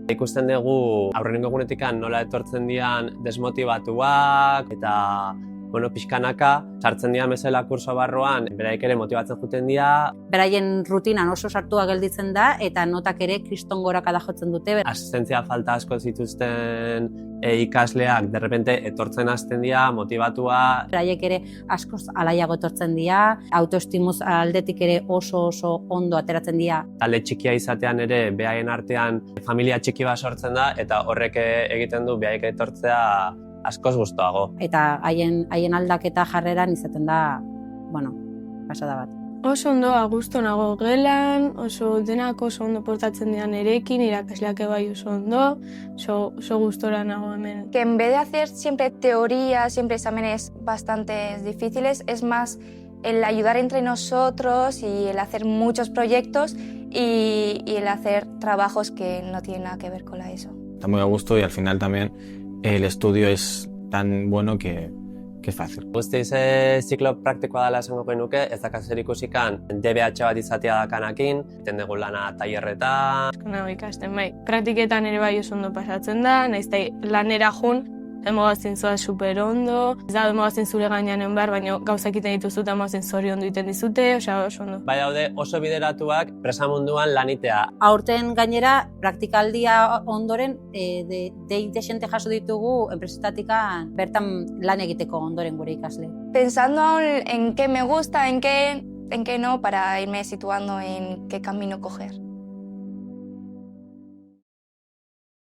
Ikusten dugu aurrenengo egunetikan nola etortzen dian desmotibatuak eta pixkanaka sartzen dira mesela kurso barruan, beraik ere motibatzen juten dira. Beraien rutinan oso sartua gelditzen da eta notak ere kriston gorakada jotzen dute. Asistentzia falta asko zituzten ikasleak derrepente etortzen hasten dira, motibatua. Beraiek ere askoz alaiago etortzen dira, autoestimuz aldetik ere oso ondo ateratzen dira. Talde txikia izatean ere behaien artean familia txiki bat sortzen da eta horrek egiten du behaik etortzea askoz gustoago. Eta haien aldaketa jarreran izaten da, pasada bat. Oso ondo gusto nago gelan, oso denak oso ondo portatzen dian erekin, irakasleak bai oso ondo, oso gustora nago hemen. Que en vez de hacer siempre teoría, siempre exámenes bastante difíciles, es más el ayudar entre nosotros y el hacer muchos proyectos y el hacer trabajos que no tienen nada que ver con la ESO. Está muy a gusto y al final también el estudio es tan bueno que es fácil. Guztiz ziklo praktikoa dela esango genuke, ez dakar zer ikusikan DBH bat izatea dakanakin, iten dugu lana tailerretan. Asko nago ikasten, bai. Praktiketan ere bai oso ondo pasatzen da, nahiz lanera jun, emogazten zoa super ondo, ez da emogazten zure gainean behar, baina gauzak iten dituzu eta emogazten zori ondo iten dizute, oso ondo. Bai daude oso bideratuak presamunduan lanitea. Aurten gainera, praktikaldia ondoren, dei desente jaso ditugu enpresetatika bertan lan egiteko ondoren gure ikasle. Pensando aún en qué me gusta, en qué no, para irme situando en qué camino coger.